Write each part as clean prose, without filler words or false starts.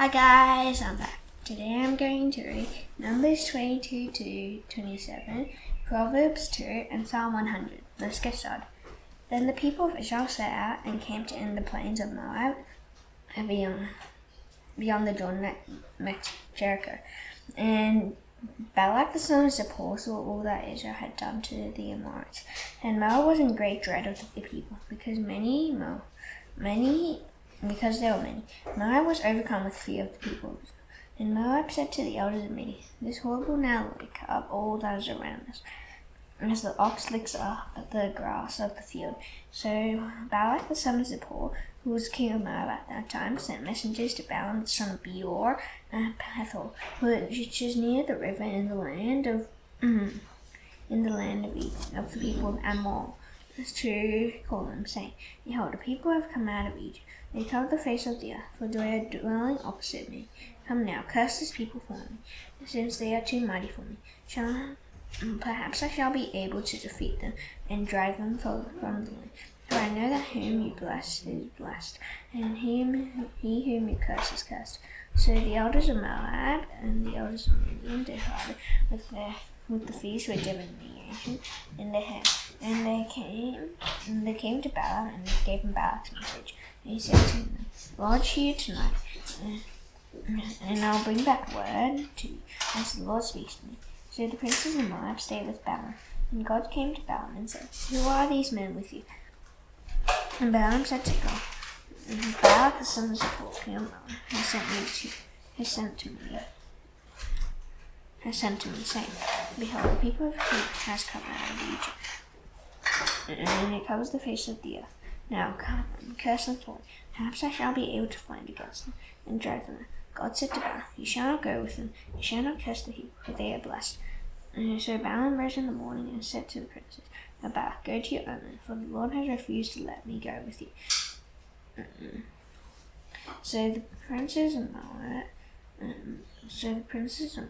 Hi guys, I'm back. Today I'm going to read Numbers 22 to 27, Proverbs 2, and Psalm 100. Let's get started. Then the people of Israel set out and camped in the plains of Moab and beyond the Jordan at Jericho. And Balak the son of Zippor saw all that Israel had done to the Amorites. And Moab was in great dread of the people, because there were many. Moab was overcome with fear of the people. And Moab said to the elders of Midian, "This horde will now lick up all that is around us, as the ox licks up the grass of the field." So Balak the son of Zippor, who was king of Moab at that time, sent messengers to Balaam the son of Beor at Pethor, which is near the river in the land of the people of Ammon, to call them, saying, "Behold, the people have come out of Egypt. They cover the face of the earth, for they are dwelling opposite me. Come now, curse this people for me, since they are too mighty for me. Perhaps I shall be able to defeat them and drive them from the land. For I know that whom you bless is blessed, and he whom you curse is cursed." So the elders of Moab and the elders of Midian departed with the feast which had been in their hand. And they came to Balaam and gave him Balak's message. And he said to them, "Lodge here tonight, and I'll bring back word to you as the Lord speaks to me." So the princes of Moab stayed with Balaam. And God came to Balaam and said, "Who are these men with you?" And Balaam said to God, "Balak the son of Zippor, king of Moab, has sent to me, saying, Behold, the people of Egypt has come out of Egypt, and it covers the face of the earth. Now come, curse them for me. Perhaps I shall be able to find against them, and drive them out." God said to Balaam, "You shall not go with them, you shall not curse the people, for they are blessed." And so Balaam rose in the morning and said to the princes of Balak, "Go to your own land, for the Lord has refused to let me go with you." So the princes of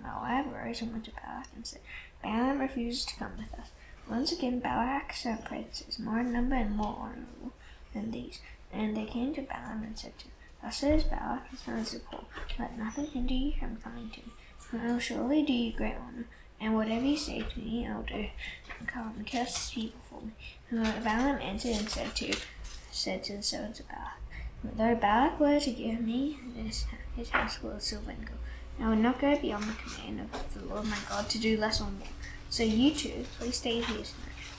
Moab rose and went to Balak and said, "Balaam refuses to come with us." Once again Balak sent princes, more in number and more honorable than these. And they came to Balaam and said to him, "Thus says Balak the son of Zippor, let nothing hinder you from coming to me, for I will surely do you great honor, and whatever you say to me I'll do. Come and curse these people for me." And Balaam answered and said to the servants of Balak, "Though Balak were to give me his house full of silver and gold, I would not go beyond the command of the Lord my God to do less or more. So you two, please stay here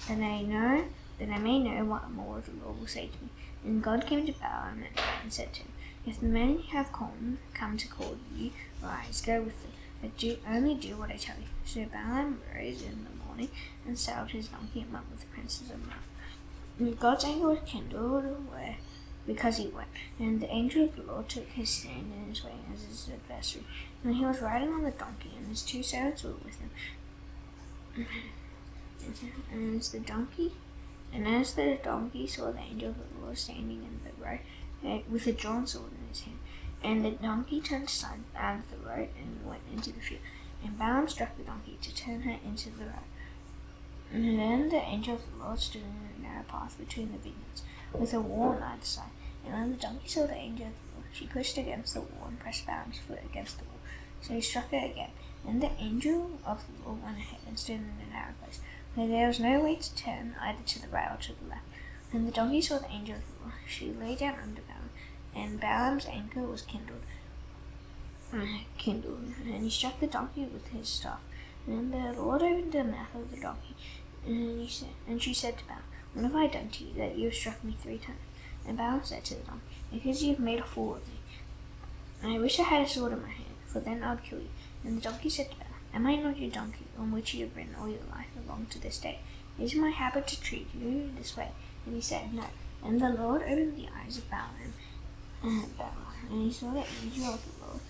tonight, that I may know what more the Lord will say to me." And God came to Balaam and said to him, "If the men you have come to call you, rise, go with them, but only do what I tell you." So Balaam rose in the morning and saddled his donkey and went with the princes of Moab. And God's anger was kindled because he went, and the angel of the Lord took his stand in his way as his adversary. And he was riding on the donkey, and his two servants were with him. And as the donkey saw the angel of the Lord standing in the road with a drawn sword in his hand, and the donkey turned aside out of the road and went into the field. And Balaam struck the donkey to turn her into the road. And then the angel of the Lord stood in a narrow path between the vineyards, with a wall on either side. And when the donkey saw the angel of the Lord, she pushed against the wall and pressed Balaam's foot against the wall. So he struck her again. And the angel of the Lord went ahead and stood in a narrow place, where there was no way to turn either to the right or to the left. When the donkey saw the angel of the Lord, she lay down under Balaam, and Balaam's anger was kindled, and he struck the donkey with his staff. And the Lord opened the mouth of the donkey, and she said to Balaam, "What have I done to you, that you have struck me 3 times?" And Balaam said to the donkey, "Because you have made a fool of me. I wish I had a sword in my hand, for then I would kill you." And the donkey said to Balaam, "Am I not your donkey, on which you have ridden all your life along to this day? Is it my habit to treat you this way?" And he said, "No." And the Lord opened the eyes of Balaam, and he saw the angel of the Lord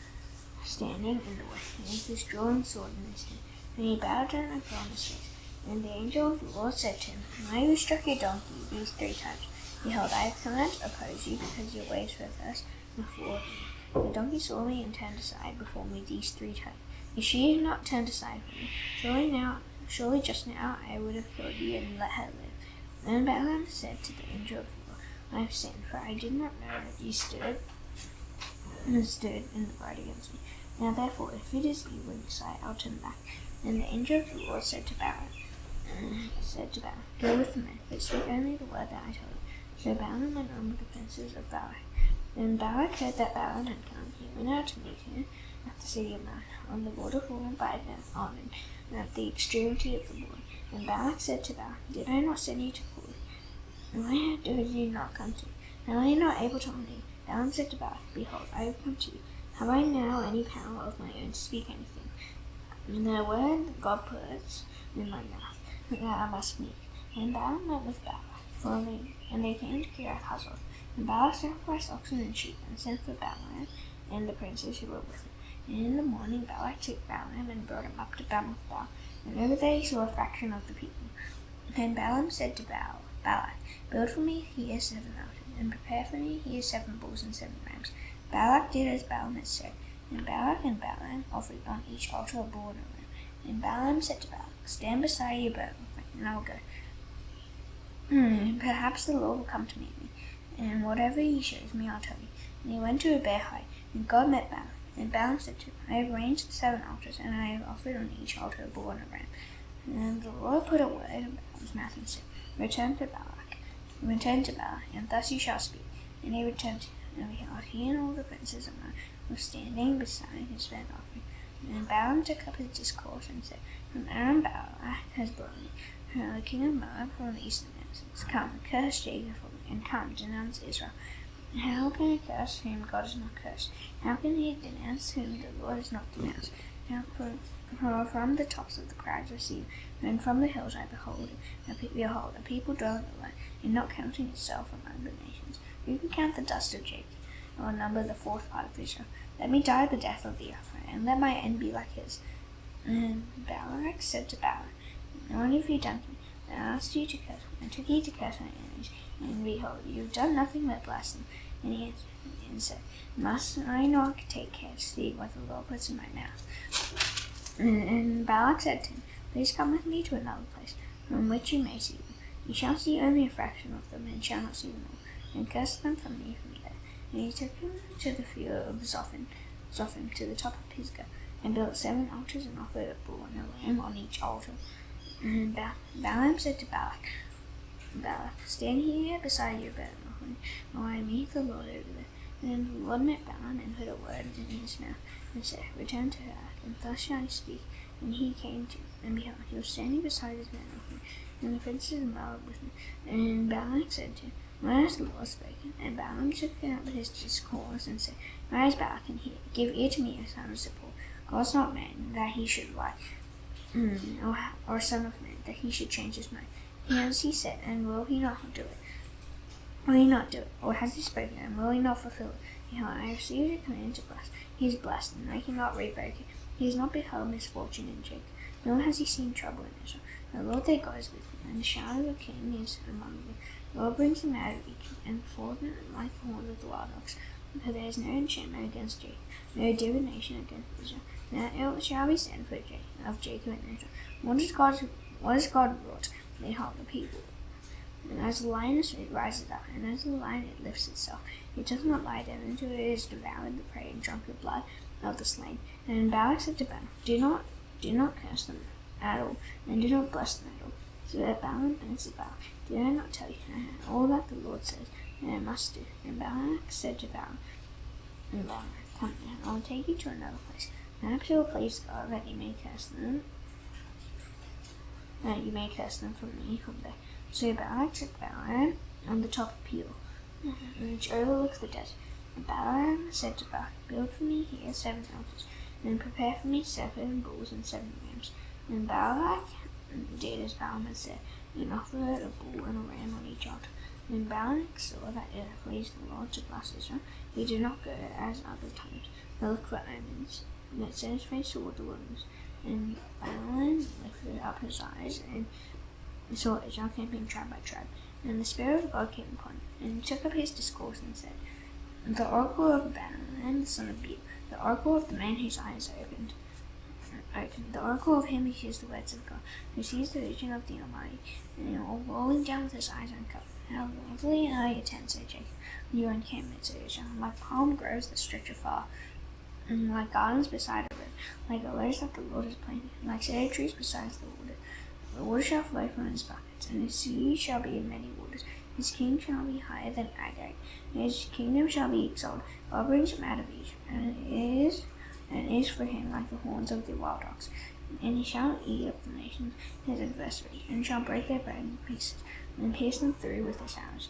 standing in the way, with his drawn sword in his hand. And he bowed down and fell on his face. And the angel of the Lord said to him, "Why have you struck your donkey these 3 times? Behold, I have come out to oppose you, because your ways were perverse before me. The donkey saw me and turned aside before me these 3 times. If she had not turned aside from me, surely just now I would have killed you and let her live." Then Balaam said to the angel of the Lord, "I have sinned, for I did not know that you stood and stood in the road against me. Now therefore, if it is evil in your sight, I'll turn back. And the angel of the Lord said to Balak, Go with the men, but speak only the word that I tell you. So Balaam went on with the princes of Balak. Then Balak heard that Balaam had come. He went out to meet him at the city of Mount, on the waterfall by the Arnon, at the extremity of the water. And Balak said to Balaam, Did I not send you to call you? Why did you not come to me? And are you not able to honor me? Balaam said to Balak, Behold, I have come to you. Have I now any power of my own to speak anything? And the word God puts in my mouth, that I must speak. And Balaam went with Balak, and they came to Kiriath Huzoth. And Balak sacrificed oxen and sheep, and sent for Balaam and the princes who were with him. And in the morning Balak took Balaam and brought him up to Baal, and over there he saw a fraction of the people. And Balaam said to Balak, Build for me here 7 altars, and prepare for me here 7 bulls and 7 rams. Balak did as Balaam had said, and Balak and Balaam offered on each altar a bull and a ram. And Balaam said to Balak, Stand beside your burnt offering, and I will go. Perhaps the Lord will come to meet me, and whatever he shows me, I'll tell you. And he went to a bare height, and God met Balaam. And Balaam said to him, I have arranged 7 altars, and I have offered on each altar a bull and a ram. And the Lord put a word in Balaam's mouth and said, Return to Balak, and thus you shall speak. And he returned, and behold, he and all the princes of Moab were standing beside his burnt offering. And Balaam took up his discourse and said, From Aram Balak has brought me, the king of Moab from the eastern mountains. Come, curse Jacob for me, and come, denounce Israel. How can I curse whom God has not cursed? How can he denounce whom the Lord has not denounced? For from the tops of the crags I see him, and from the hills I behold a people dwelling alone, and not counting itself among the nations. Who can count the dust of Jacob, or number the 4th part of Israel? Let me die the death of the other, and let my end be like his. And Balak said to Balaam, What have you done to me? I asked you to curse me, and took you to curse my enemies, and behold, you have done nothing but bless them. And he answered and said, Must I not take care to see what the Lord puts in my mouth? And Balak said to him, Please come with me to another place, from which you may see them. You shall see only a fraction of them, and shall not see them all, and curse them from me from there. And he took him to the field of Zophim, to the top of Pisgah, and built 7 altars, and offered a bull and a ram on each altar. And Balaam said to Balak, Stand here beside your burnt offering, while I meet the Lord over there. And the Lord met Balaam and put a word in his mouth, and said, Return to Earth, and thus shall he speak. And he came to, and behold, he was standing beside his burnt offering, and the princes of Moab with him. And Balak said to him, Why has the Lord spoken? And Balaam took up his discourse, and said, Why is Balak in here? Give ear to me, O son of Zippor. God's not man, that he should lie, or son of man, that he should change his mind. Has he said, and will he not do it? Will he not do it? Or has he spoken, and will he not fulfill it? Behold, I have received a command to bless. He is blessed, and I cannot revoke it. He has not beheld misfortune in Jacob, nor has he seen trouble in Israel. The Lord their God is with them, and the shadow of a king is among them. The Lord brings them out of Egypt, and before them like the horns of the wild ox. For there is no enchantment against Jacob, no divination against Israel. Now it shall be said of Jacob and Israel, What has God wrought? Behold, the people. And as a lioness it rises up, and as a lion it lifts itself. It does not lie down until it has devoured the prey and drunk the blood of the slain. And Balak said to Balaam, Do not curse them at all, and do not bless them at all. So that Balaam answered Balak, Did I not tell you all that the Lord says that I must do? And Balak said to Balaam, Come now, I will take you to another place. Perhaps it will please God that you may curse them. From me from there. So Balak took Balaam on the top of Peor, which overlooks the desert. And Balaam said to Balak, Build for me here 7 altars, and prepare for me 7 bulls and 7 rams. And Balak did as Balaam had said, and offered a bull and a ram on each altar. When Balak saw that it pleased the Lord to bless Israel, he did not go as other times, but looked for omens, and set his face toward the wilderness. And Balaam lifted up his eyes, and saw Israel camping tribe by tribe. And the Spirit of God came upon him, and he took up his discourse and said, The oracle of Balaam, the son of Beor, the oracle of the man whose eyes are opened, the oracle of him who hears the words of God, who sees the vision of the Almighty, and all rolling down with his eyes uncovered. How lovely are your tents, O Jacob! you encampment to Israel. Like palm groves that stretch afar, and like gardens beside a river, like olives that the Lord has planted, like cedar trees beside the water. The water shall flow from his buckets, and his sea shall be in many waters. His king shall be higher than Agag, and his kingdom shall be exalted. God brings him out of Egypt, and is for him like the horns of the wild ox. And he shall eat up the nations, his adversaries, and shall break their bread in pieces, and pierce them through with his arrows.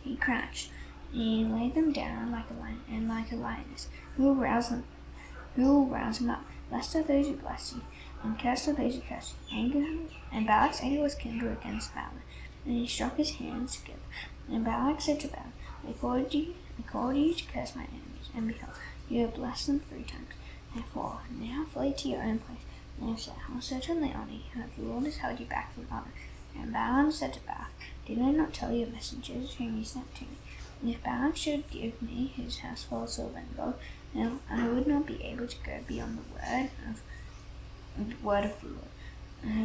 He crouched, and he laid them down like a lion and like a lioness. Who will rouse him up? Blessed are those who bless you, and cursed are those who curse you. Balak's anger was kindled against Balaam, and he struck his hands together. And Balak said to Balaam, I called you to curse my enemies, and behold, you have blessed them 3 times. Therefore, now flee to your own place. And I said, I will certainly honor you, but the Lord has held you back from honor. And Balaam said to Balak, did I not tell your messengers whom you sent to me? If Balak should give me his house full of silver and gold, then I would not be able to go beyond the word of the Lord,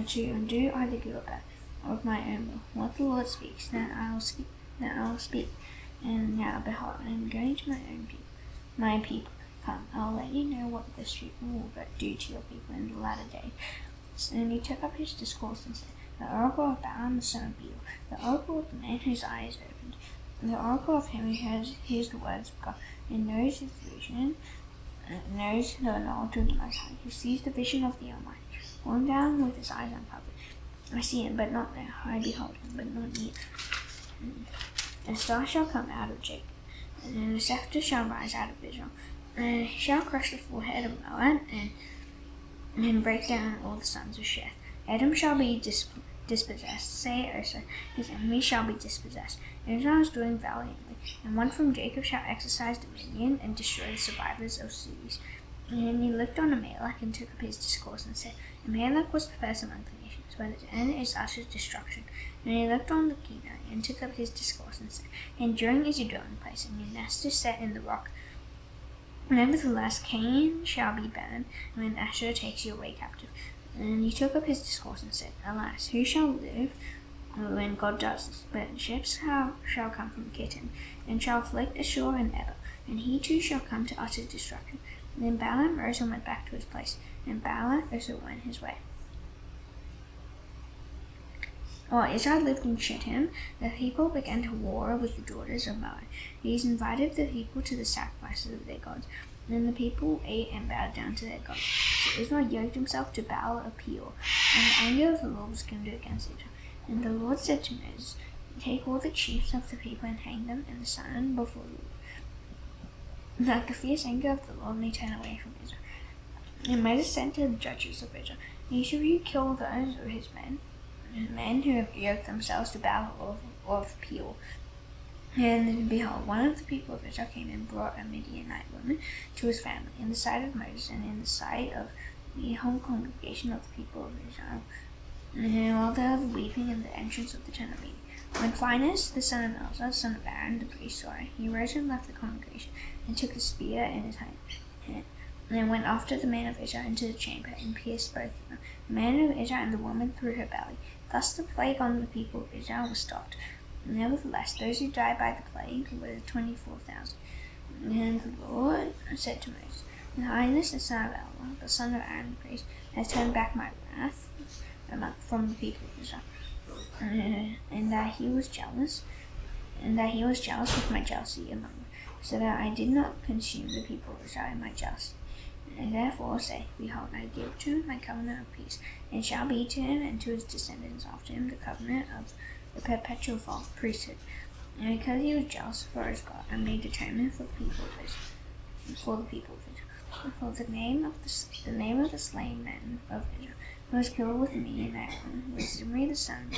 to undo either good or bad, or of my own will. What the Lord speaks, that I will speak. And now, behold, I am going to my people. Come, I will let you know what this people will do to your people in the latter days. And he took up his discourse and said, the oracle of Balaam the son of Beor, the oracle of the man whose eye is opened, the oracle of him who hears the words of God, and knows his vision, knows the knowledge of the Most High, who sees the vision of the Almighty, falling down with his eyes uncovered. I see him, but not now. I behold him, but not near. A star shall come out of Jacob, and a scepter shall rise out of Israel. And he shall crush the forehead of Moab, and break down all the sons of Sheth. Edom shall be dispossessed, say also, his enemies shall be dispossessed. Israel is doing valiantly, and one from Jacob shall exercise dominion and destroy the survivors of cities. And he looked on Amalek and took up his discourse and said, Amalek was the first among the nations, but its end is utter destruction. And he looked on the Kenite and took up his discourse and said, enduring is your dwelling place, and your nest is set in the rock. Nevertheless, Canaan shall be burned, when Asher takes you away captive. And he took up his discourse and said, alas, who shall live when God does this? But ships shall come from Kittim, and shall afflict Ashur and Eber, and he too shall come to utter destruction. And then Balaam rose and went back to his place, and Balak also went his way. While Israel lived in Shittim, the people began to war with the daughters of Moab. These invited the people to the sacrifices of their gods, and then the people ate and bowed down to their gods. So Israel yoked himself to Baal of Peor, and the anger of the Lord was kindled against Israel. And the Lord said to Moses, take all the chiefs of the people and hang them in the sun before the Lord, that the fierce anger of the Lord may turn away from Israel. And Moses said to the judges of Israel, each of you kill those of his men who have yoked themselves to Baal of Peor. And behold, one of the people of Israel came and brought a Midianite woman to his family, in the sight of Moses and in the sight of the whole congregation of the people of Israel, and while they were weeping in the entrance of the tent of meeting. When Phinehas, the son of Eleazar, son of Aaron the priest, saw it, he rose and left the congregation, and took a spear in his hand, and went after the man of Israel into the chamber, and pierced both of them, the man of Israel and the woman through her belly. Thus the plague on the people of Israel was stopped. Nevertheless, those who died by the plague were 24,000. And the Lord said to Moses, Phinehas, the son of Eleazar, the son of Aaron the priest, has turned back my wrath from the people of Israel, and that he was jealous with my jealousy among them, so that I did not consume the people of Israel in my jealousy. And therefore say, behold, I give to him my covenant of peace, and shall be to him and to his descendants after him the covenant of the perpetual priesthood. And because he was jealous for his God, I made atonement for the people of Israel. For the name of the slain men of Israel who was killed with me in that one was Zimri the son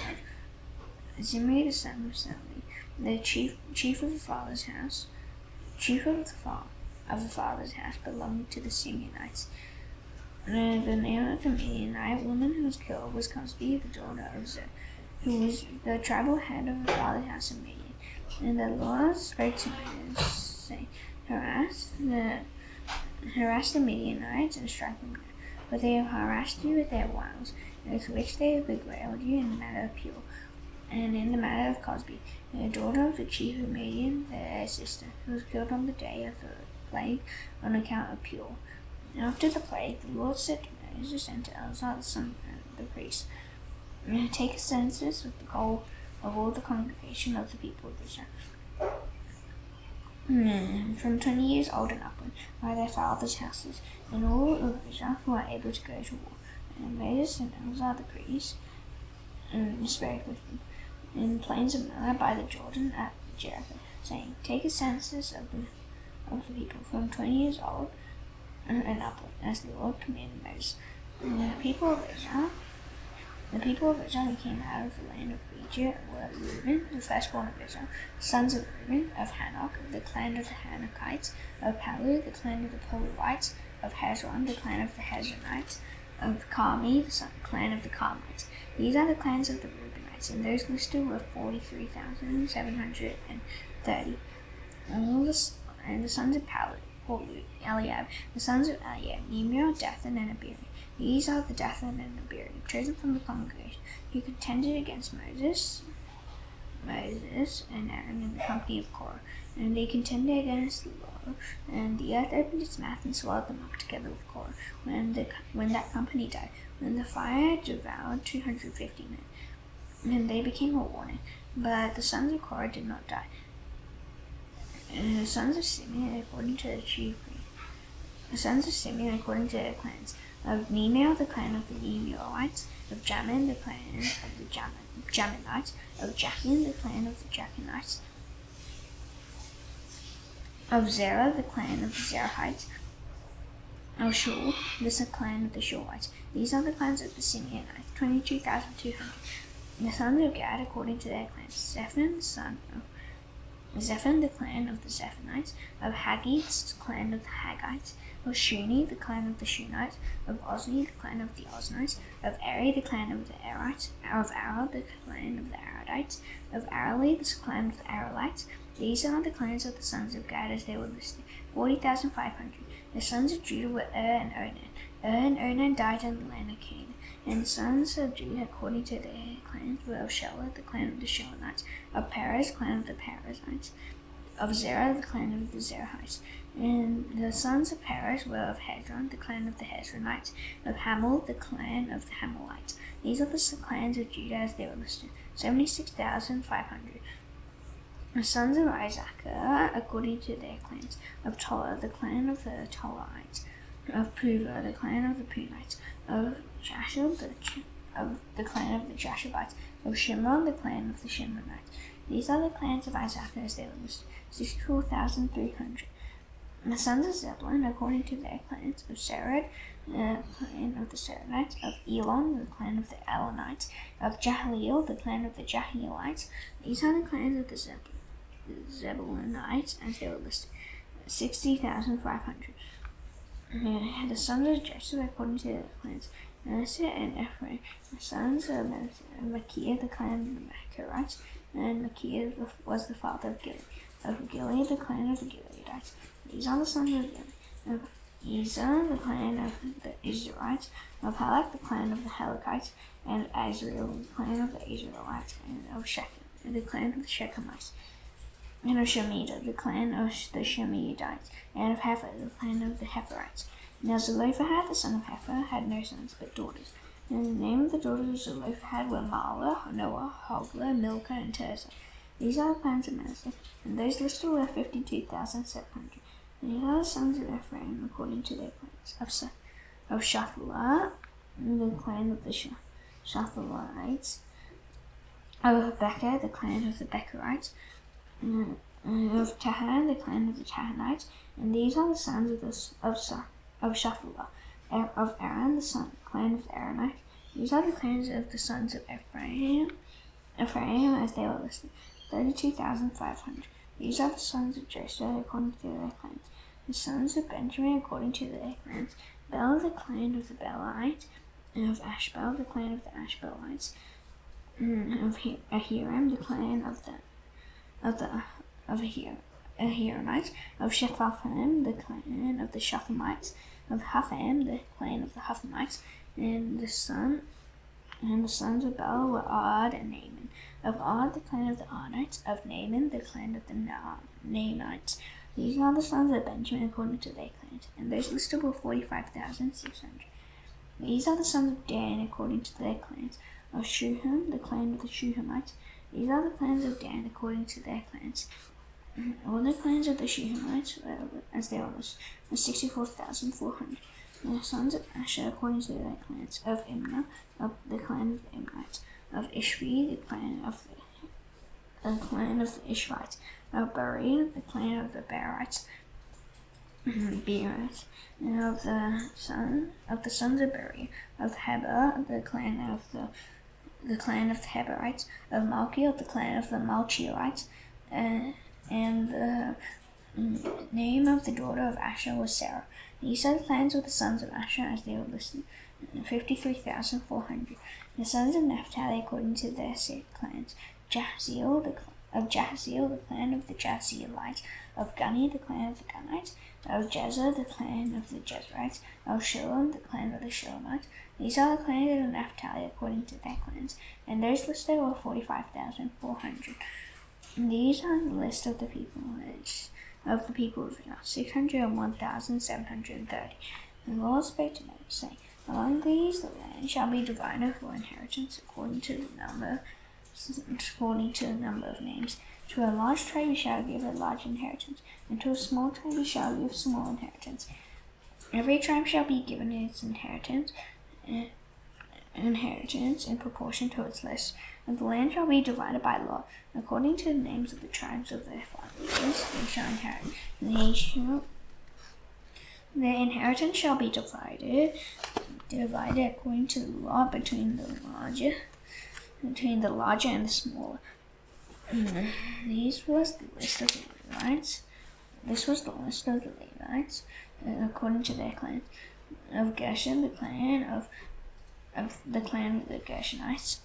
of Sali, the chief of the father's house, belonging to the Simeonites. And the name of the Midianite woman who was killed was Cosbi, the daughter of Zer, who was the tribal head of the father's house in Midian. And the Lord spoke to Moses, saying, harass the Midianites and strike them down, for they have harassed you with their wiles, with which they have beguiled you in the matter of Peor. And in the matter of Cosby, the daughter of the chief of Madian, their sister, who was killed on the day of the plague on account of Pure. After the plague, the Lord said to Moses and to Eleazar the son of the priest, take a census of the whole of all the congregation of the people of Israel, from 20 years old and upward, by their fathers' houses, and all of Israel who are able to go to war. And Moses and Eleazar the priest spoke with them in the plains of Moab by the Jordan at Jericho, saying, take a census of the people from 20 years old and upward, as the Lord commanded Moses. And the people of Israel who came out of the land of Egypt were Reuben, the firstborn of Israel, sons of Reuben, of Hanok, the clan of the Hanokites, of Palu, the clan of the Paluites, of Hezron, the clan of the Hezronites, of Carmi, the clan of the Carmites. These are the clans of the Reubenites, and those listed were 43,730. And the sons of Eliab, the sons of Eliab, Nemiel, Dathan, and Abiram. These are the Dathan and Abiram, chosen from the congregation, who contended against Moses and Aaron in the company of Korah. And they contended against the Lord, and the earth opened its mouth and swallowed them up together with Korah, when that company died, when the fire devoured 250 men. And they became a warning, but the sons of Korah did not die. And the sons of Simeon, according to the chief priest, the sons of Simeon, according to their clans, of Nemiel, the clan of the Nemielites, of Jamin, the clan of the Jaminites, of Jachin, the clan of the Jachinites, of Zerah, the clan of the Zerahites, of Shul, the clan of the Shulites. These are the clans of the Simeonites, 22,200. The sons of Gad, according to their clans, Zephon, the son of Zephon, the clan of the Zephonites, of Haggi, the clan of the Haggites, of Shuni, the clan of the Shunites, of Ozni, the clan of the Oznites, of Eri, the clan of the Erites, of Arad, the clan of the Aradites, of Arali, the clan of the Aralites. These are the clans of the sons of Gad as they were listed, 40,500. The sons of Judah were and Onan. And Onan died in the land of Canaan. And the sons of Judah, according to their clans, were of Shelah, the clan of the Shelonites, of Perez, the clan of the Perizzites, of Zerah, the clan of the Zerahites. And the sons of Perez were of Hezron, the clan of the Hezronites, of Hamel, the clan of the Hamelites. These are the clans of Judah as they were listed, 76,500. The sons of Issachar, according to their clans, of Tola, the clan of the Tolaites, of Puvah, the clan of the Punites, of Jashub, the clan of the Jashubites, of Shimron, the clan of the Shimronites. These are the clans of Issachar as they were listed, 64,300. The sons of Zebulun, according to their clans, of Serad, the clan of the Seradites, of Elon, the clan of the Elonites, of Jahleel, the clan of the Jahielites. These are the clans of the Zebulunites as they were listed, 60,500. The sons of Joseph, according to their clans, Manasseh and Ephraim. The sons of Manasseh, Machir, the clan of the Machirites, and Machir was the father of Gilead. Of Gilead, the clan of the Gileadites. These are the sons of Gilead. Of Ezer, the clan of the Israelites. Of Halak, the clan of the Halakites. And of Azriel, the clan of the Israelites. And of Shechem, the clan of the Shechemites. And of Shemida, the clan of the Shemaites. And of Hefer, the clan of the Heferites. Now Zelophehad, the son of Hefer, had no sons but daughters. And the name of the daughters of Zelophehad were Mahlah, Noah, Hoglah, Milcah, and Tirzah. These are the clans of Manasseh, and those listed were 52,700. These are the sons of Ephraim, according to their clans. Of Shaphalah, the clan of the Shaphalites. Of Becher, the clan of the Becherites. Of Tahan, the clan of the Tahanites. And these are the sons of Shaphalah. Of Aaron, the clan of the Aaronites. These are the clans of the sons of Ephraim as they were listed, 32,500. These are the sons of Joseph according to their clans. The sons of Benjamin according to their clans. Bela, the clan of the Belites. Of Ashbel, the clan of the Ashbelites. Of Ahiram, the clan of Ahiramites. Of Shephaphim, the clan of the Shephamites. Of Hupham, the clan of the Huphamites. And the son And the sons of Bela were Ard and Naaman. Of Ard, the clan of the Ardites. Of Naaman, the clan of the Naamites. These are the sons of Benjamin according to their clans, and those listed were 45,600. These are the sons of Dan according to their clans. Of Shuham, the clan of the Shuhamites. These are the clans of Dan according to their clans. All the clans of the Shuhamites, as they were listed, were 64,400. The sons of Asher according to their clans. Of Imnah, of the clan of the Imnites. Of Ishvi, the clan of the Ishvites. Of Beri, the clan of the Berites. Berites. And of the sons of Beri. Of Heber, the clan of the Heberites. Of Malchi, of the clan of the Malchiorites. And the name of the daughter of Asher was Sarah. These are the clans of the sons of Asher as they were listed, 53,400. The sons of Naphtali according to their clans. Jahaziel, the clan of the Jahazielites. Of Guni, the clan of the Gunites. Of Jezer, the clan of the Jezerites. Of Shillem, the clan of the Shillemites. These are the clans of Naphtali according to their clans, and those listed were 45,400. These are the list of the people of Israel, 601,730. And the Lord spake to Moses, saying, among these the land shall be divided for inheritance according to the number of names. To a large tribe you shall give a large inheritance, and to a small tribe you shall give small inheritance. Every tribe shall be given its inheritance in proportion to its list, and the land shall be divided by lot, according to the names of the tribes of their fathers. They shall inherit. Their inheritance shall be divided according to the lot between the larger and the smaller. This was the list of the Levites. According to their clans. Of Gershon, the clan of the Gershonites.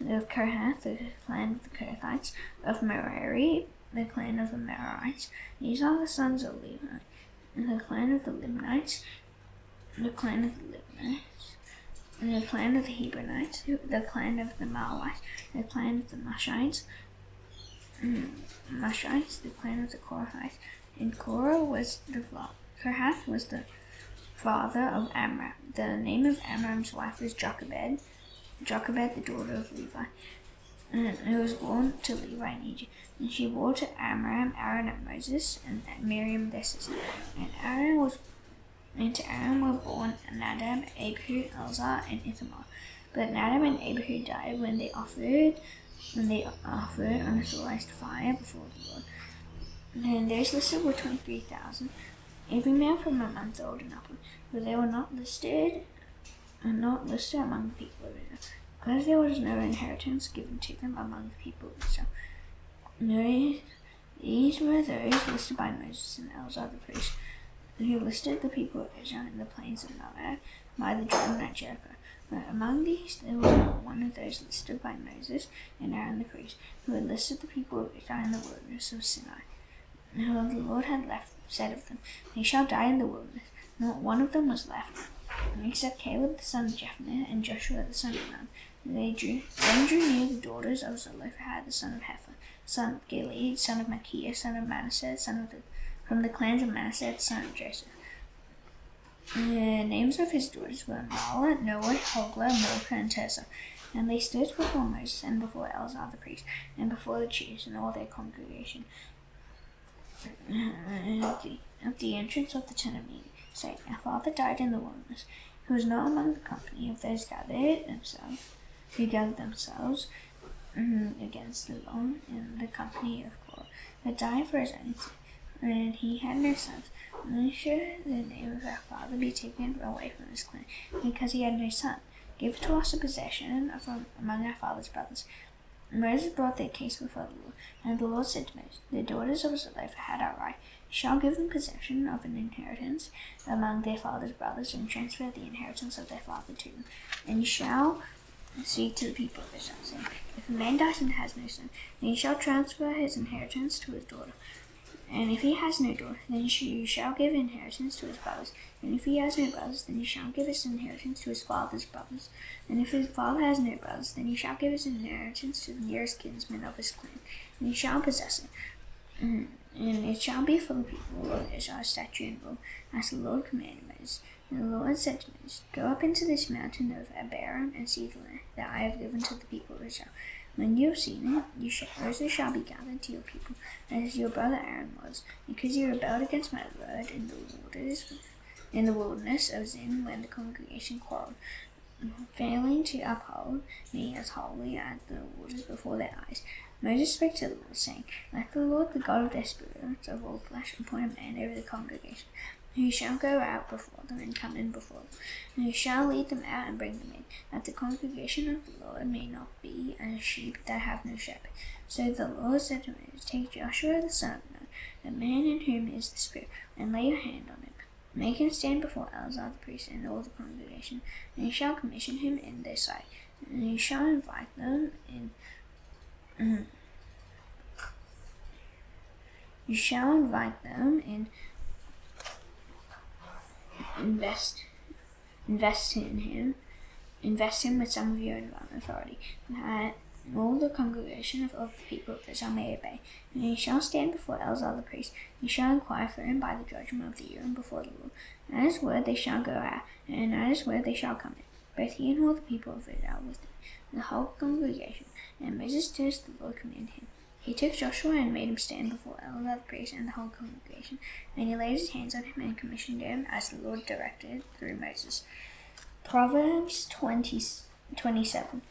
Of Kohath, the clan of the Kohathites. Of Merari, the clan of the Merarites. These are the sons of Levi. The clan of the Libnites. The clan of the Hebronites. The clan of the Malawites. The clan of the Mushites. The clan of the Korahites. And Kohath was the father of Amram. The name of Amram's wife was Jochebed, the daughter of Levi, who was born to Levi in Egypt. And she bore to Amram Aaron and Moses, and Miriam their sister. And to Aaron were born Nadab, Abihu, Elzar, and Ithamar. But Nadab and Abihu died when they offered unauthorized fire before the Lord. And those listed were 23,000, every male from a month old and upward, but they were not listed among the people of Israel, because there was no inheritance given to them among the people of Israel. These were those listed by Moses and Eleazar the priest, who listed the people of Israel in the plains of Moab by the Jordan at Jericho. But among these there was not one of those listed by Moses and Aaron the priest, who had listed the people of Israel in the wilderness of Sinai. Now the Lord had said of them, they shall die in the wilderness. Not one of them was left, except Caleb the son of Jephunneh and Joshua the son of Nun. Then drew near the daughters of Zelophehad the son of Hepher, son of Gilead, son of Machir, son of Manasseh, from the clans of Manasseh, the son of Joseph. The names of his daughters were Mahlah, Noah, Hoglah, Milcah, and Tirzah. And they stood before Moses and before Eleazar the priest, and before the chiefs and all their congregation, at the entrance of the tent of meeting, saying, our father died in the wilderness, who was not among the company of those who gathered themselves against the law in the company of Korah, but died for his own sin, and he had no sons. And should the name of our father be taken away from his clan, because he had no son? Give to us a possession among our father's brothers. Moses brought their case before the Lord, and the Lord said to Moses, the daughters of Zelophehad are right. You shall give them possession of an inheritance among their father's brothers, and transfer the inheritance of their father to them. And you shall speak to the people of Israel, saying, if a man dies and has no son, then he shall transfer his inheritance to his daughter. And if he has no daughter, then you shall give inheritance to his brothers. And if he has no brothers, then you shall give his inheritance to his father's brothers. And if his father has no brothers, then you shall give his inheritance to the nearest kinsman of his clan, and you shall possess it. And it shall be for the people of Israel a statute and rule, as the Lord commanded Moses. And the Lord said to Moses, Go up into this mountain of Abarim and see the land that I have given to the people of Israel. When you have seen it, Moses shall be gathered to your people, as your brother Aaron was, because you rebelled against my word in the wilderness of Zin, when the congregation quarreled, failing to uphold me as holy as the waters before their eyes. Moses spake to the Lord, saying, Let the Lord, the God of their spirits of all flesh, appoint a man over the congregation, who shall go out before them and come in before them, and who shall lead them out and bring them in, that the congregation of the Lord may not be as sheep that have no shepherd. So the Lord said to Moses, Take Joshua the son of Nun, the man in whom is the Spirit, and lay your hand on him. Make him stand before Eleazar the priest and all the congregation, and you shall commission him in their sight, and you shall invite them in. You shall invite them in. Invest him with some of your own authority, that all the congregation of the people of Israel may obey. And he shall stand before Eleazar the priest. You shall inquire for him by the judgment of the year and before the Lord. And at his word they shall go out, and at his word they shall come in, both he and all the people of Israel with him, the whole congregation. And Moses did as the Lord commanded him. He took Joshua and made him stand before Eleazar the priest and the whole congregation, and he laid his hands on him and commissioned him as the Lord directed through Moses. Proverbs 27.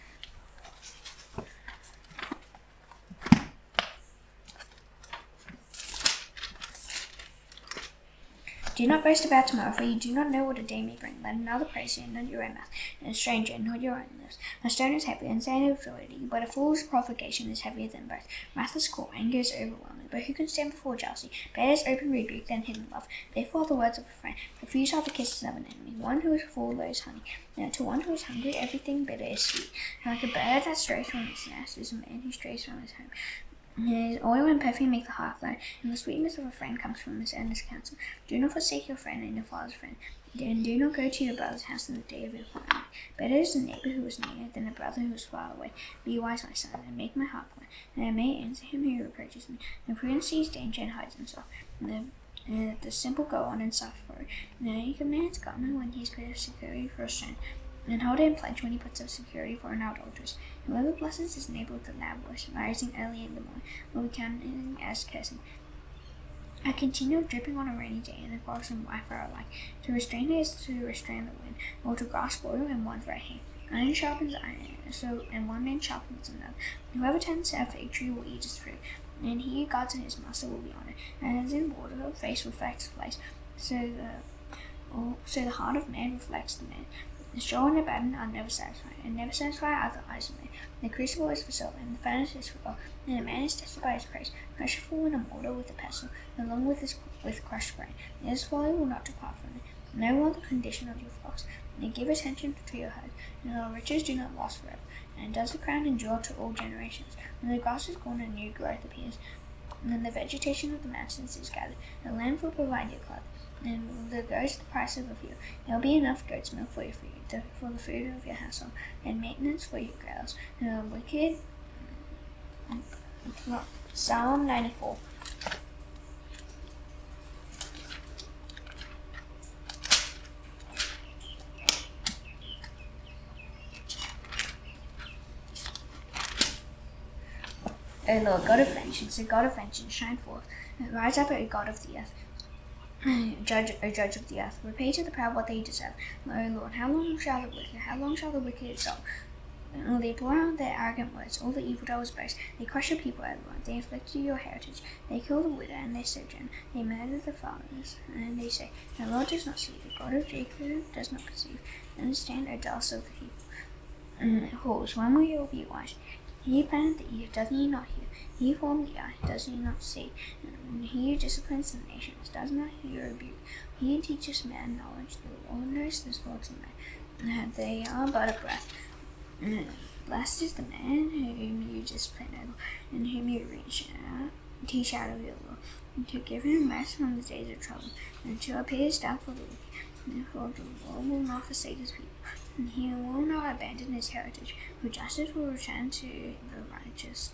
Do not boast about tomorrow, for you do not know what a day may bring. Let another praise you, not your own mouth, and a stranger, not your own lips. A stone is heavy, and sand is weighty, but a fool's provocation is heavier than both. Wrath is cruel, anger is overwhelming, but who can stand before jealousy? Better is open rebuke than hidden love. Therefore are the words of a friend, refuse are the kisses of an enemy. One who is full loves honey. Now to one who is hungry, everything bitter is sweet. And like a bird that strays from his nest is a man who strays from his home. His oil and perfume make the heart glad, and the sweetness of a friend comes from his earnest counsel. Do not forsake your friend and your father's friend, and do not go to your brother's house in the day of your calamity. Better is a neighbor who is near than a brother who is far away. Be wise, my son, and make my heart glad, and I may answer him who reproaches me. The prudent sees danger and hides himself, and the simple go on and suffer. Now he commands government when he is put of security for a strength, and hold in pledge when he puts up security for an adulteress. Whoever blesses his neighbor with a loud voice, rising early in the morning, will be counted as cursing. A continual dripping on a rainy day, and a quarrelsome wife are alike. To restrain it is to restrain the wind, or to grasp oil in one's right hand. Iron sharpens iron, and one man sharpens another. Whoever tends to a fig tree will eat its fruit, and he who guards his master will be honored. And as in water, the face reflects place, so the heart of man reflects the man. The straw and the batten are never satisfied, and never satisfied are the eyes of man. The crucible is for silver, and the furnace is for gold, and a man is tested by his praise. Pressure full in a mortar with a pestle, along with crushed grain. His folly will not depart from it. Know the condition of your flocks, and give attention to your herd. And the riches do not last forever, and does the crown endure to all generations? When the grass is grown, a new growth appears, and then the vegetation of the mountains is gathered. The land will provide your cloth, and the goats the price of a field. There will be enough goat's milk for your food, for the food of your household, and maintenance for your girls. And the wicked. Psalm 94. O Lord, God of vengeance, O God of vengeance, shine forth. Rise up, O God of the earth. O Judge of the earth, repay to the proud what they deserve. O Lord, how long shall the wicked exalt? They pour out their arrogant words, all the evildoers boast. They crush your people, O Lord. They afflict your heritage. They kill the widow and their sojourn. They murder the fathers, and they say, The Lord does not see, the God of Jacob does not perceive. Understand, O dulls of the people. Fools, when will you be wise? He who planted the ear, does he not hear? He who formed the eye, does he not see? He who disciplines the nations, does not he rebuke? He who teaches man knowledge, the Lord knows the thoughts of man. They are but a breath. Blessed is the man whom you discipline, and whom you reach out teach out of your law, and to give him rest from the days of trouble, and to appear his staff for the wicked. Therefore the Lord will not forsake his people, and he will not abandon his heritage, for justice will return to the righteous,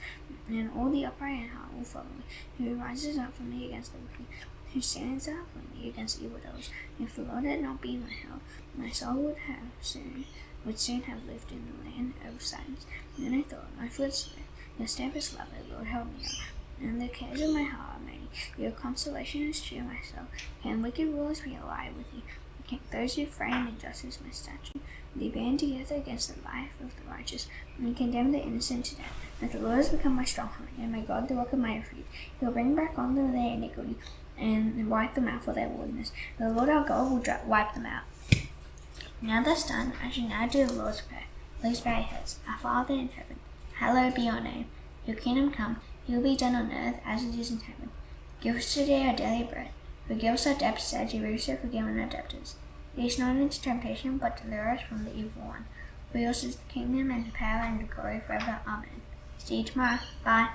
and all the upright in heart will follow me. Who rises up for me against the wicked, who stands up for me against evildoers. If the Lord had not been my help, my soul would soon have lived in the land of silence. Then I thought, my foot slipped. Your steadfast love, O Lord, help me out, and the cares of my heart are many. Your consolation is true, my soul. Can wicked rulers be allied with you? Can those who frame injustice my statue? They band together against the life of the righteous, and condemn the innocent to death. But the Lord has become my stronghold, and my God the rock of my refuge. He will bring back on them their iniquity, and wipe them out for their wickedness. The Lord our God will wipe them out. Now that's done, I shall now do the Lord's Prayer. Please bow your heads. Our Father in heaven, hallowed be your name. Your kingdom come, your will be done on earth as it is in heaven. Give us today our daily bread. Forgive us our debts as we also forgive our debtors. Lead us not into temptation, but deliver us from the evil one. For yours is the kingdom and the power and the glory forever. Amen. See you tomorrow. Bye.